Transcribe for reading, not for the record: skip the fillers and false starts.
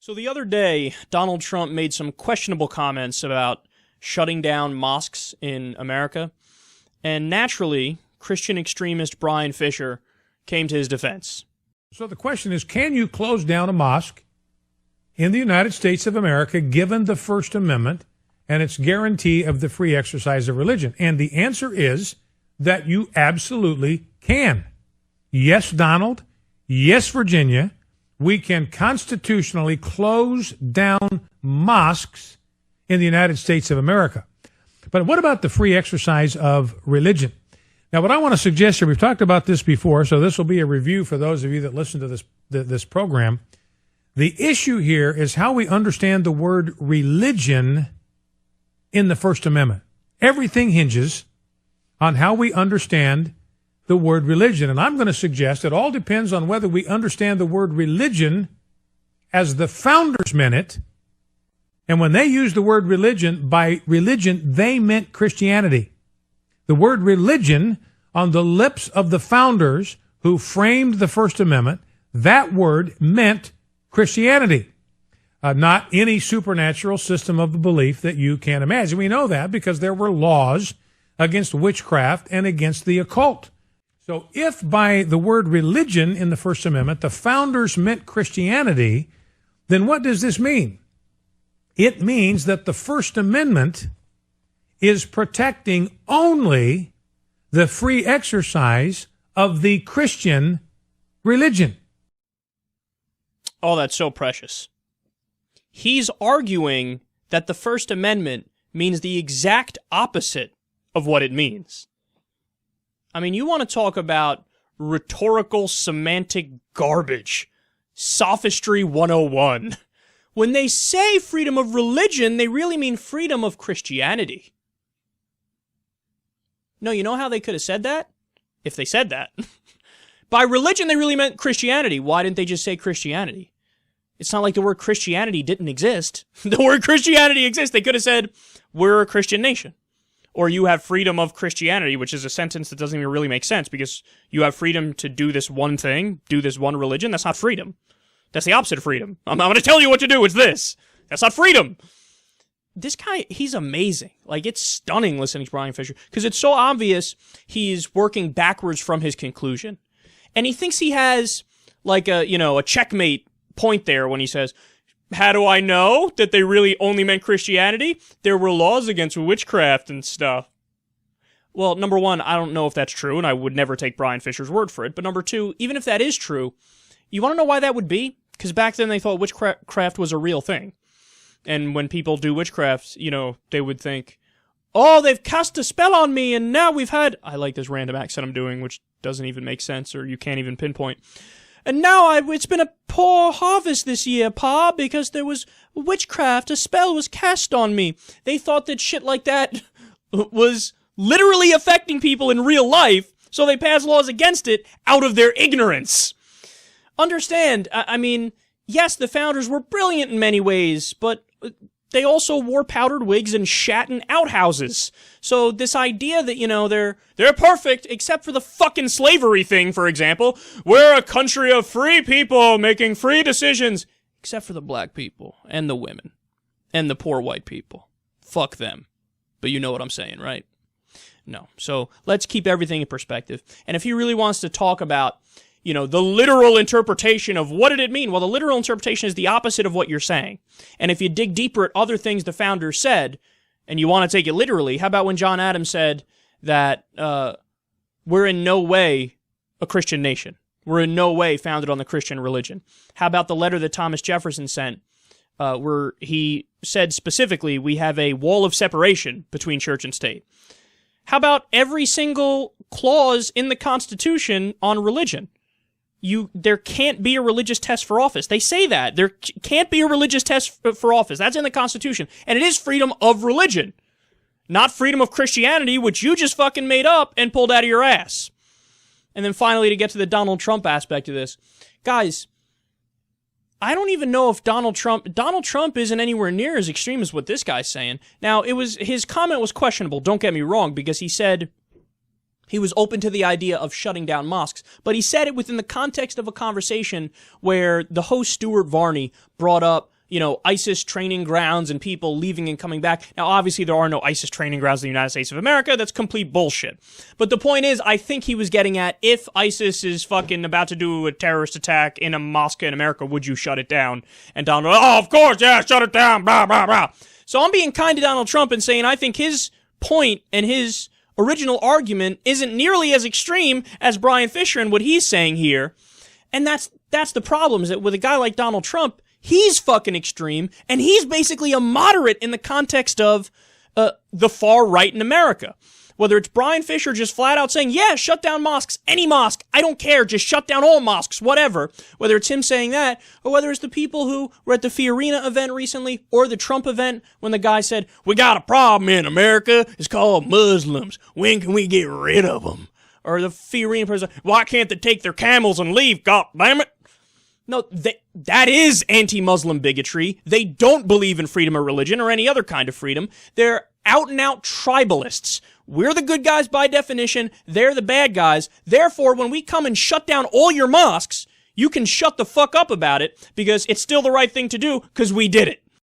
So the other day, Donald Trump made some questionable comments about shutting down mosques in America, and naturally, Christian extremist Bryan Fischer came to his defense. So the question is, can you close down a mosque in the United States of America given the First Amendment and its guarantee of the free exercise of religion? And the answer is that you absolutely can. Yes, Donald. Yes, Virginia. We can constitutionally close down mosques in the United States of America. But what about the free exercise of religion? Now, what I want to suggest here, we've talked about this before, so this will be a review for those of you that listen to this program. The issue here is how we understand the word religion in the First Amendment. Everything hinges on how we understand the word religion. And I'm going to suggest it all depends on whether we understand the word religion as the founders meant it. And when they used the word religion, by religion, they meant Christianity. The word religion on the lips of the founders who framed the First Amendment, that word meant Christianity. Not any supernatural system of belief that you can imagine. We know that because there were laws against witchcraft and against the occult. So if by the word religion in the First Amendment the founders meant Christianity, then what does this mean? It means that the First Amendment is protecting only the free exercise of the Christian religion. Oh, that's so precious. He's arguing that the First Amendment means the exact opposite of what it means. I mean, you want to talk about rhetorical semantic garbage. Sophistry 101. When they say freedom of religion, they really mean freedom of Christianity. No, you know how they could have said that? If they said that. By religion, they really meant Christianity. Why didn't they just say Christianity? It's not like the word Christianity didn't exist. The word Christianity exists. They could have said, we're a Christian nation. Or you have freedom of Christianity, which is a sentence that doesn't even really make sense because you have freedom to do this one thing, do this one religion. That's not freedom. That's the opposite of freedom. I'm going to tell you what to do. It's this. That's not freedom. This guy, he's amazing. Like, it's stunning listening to Bryan Fischer because it's so obvious he's working backwards from his conclusion. And he thinks he has, like, a checkmate point there when he says, how do I know that they really only meant Christianity? There were laws against witchcraft and stuff. Well, number one, I don't know if that's true, and I would never take Bryan Fischer's word for it. But number two, even if that is true, you want to know why that would be? Because back then they thought witchcraft was a real thing. And when people do witchcraft, they would think, oh, they've cast a spell on me, and now we've had... I like this random accent I'm doing, which doesn't even make sense, or you can't even pinpoint. And now it's been a poor harvest this year, Pa, because there was witchcraft. A spell was cast on me. They thought that shit like that was literally affecting people in real life, so they passed laws against it out of their ignorance. Understand, I mean, yes, the founders were brilliant in many ways, but they also wore powdered wigs and shat in outhouses. So this idea that, they're perfect, except for the fucking slavery thing, for example. We're a country of free people making free decisions. Except for the black people, and the women, and the poor white people. Fuck them. But you know what I'm saying, right? No. So let's keep everything in perspective. And if he really wants to talk about, the literal interpretation of what did it mean? Well, the literal interpretation is the opposite of what you're saying. And if you dig deeper at other things the founders said, and you want to take it literally, how about when John Adams said that we're in no way a Christian nation? We're in no way founded on the Christian religion. How about the letter that Thomas Jefferson sent, where he said specifically we have a wall of separation between church and state? How about every single clause in the Constitution on religion? There can't be a religious test for office. They say that. There can't be a religious test for office. That's in the Constitution. And it is freedom of religion. Not freedom of Christianity, which you just fucking made up and pulled out of your ass. And then finally, to get to the Donald Trump aspect of this. Guys, I don't even know if Donald Trump isn't anywhere near as extreme as what this guy's saying. Now, his comment was questionable, don't get me wrong, because he said he was open to the idea of shutting down mosques, but he said it within the context of a conversation where the host Stuart Varney brought up ISIS training grounds and people leaving and coming back. Now, obviously, there are no ISIS training grounds in the United States of America. That's complete bullshit. But the point is, I think he was getting at, if ISIS is fucking about to do a terrorist attack in a mosque in America, would you shut it down? And Donald, oh, of course, yeah, shut it down, blah, blah, blah. So I'm being kind to Donald Trump and saying I think his point and his original argument isn't nearly as extreme as Bryan Fischer and what he's saying here. And that's the problem, is that with a guy like Donald Trump, he's fucking extreme, and he's basically a moderate in the context of the far right in America. Whether it's Bryan Fischer just flat out saying, yeah, shut down mosques, any mosque, I don't care, just shut down all mosques, whatever. Whether it's him saying that, or whether it's the people who were at the Fiorina event recently, or the Trump event, when the guy said, we got a problem in America, it's called Muslims, when can we get rid of them? Or the Fiorina person, why can't they take their camels and leave, god damn it? No, that is anti-Muslim bigotry. They don't believe in freedom of religion or any other kind of freedom. They're out-and-out tribalists. We're the good guys by definition. They're the bad guys. Therefore, when we come and shut down all your mosques, you can shut the fuck up about it because it's still the right thing to do because we did it.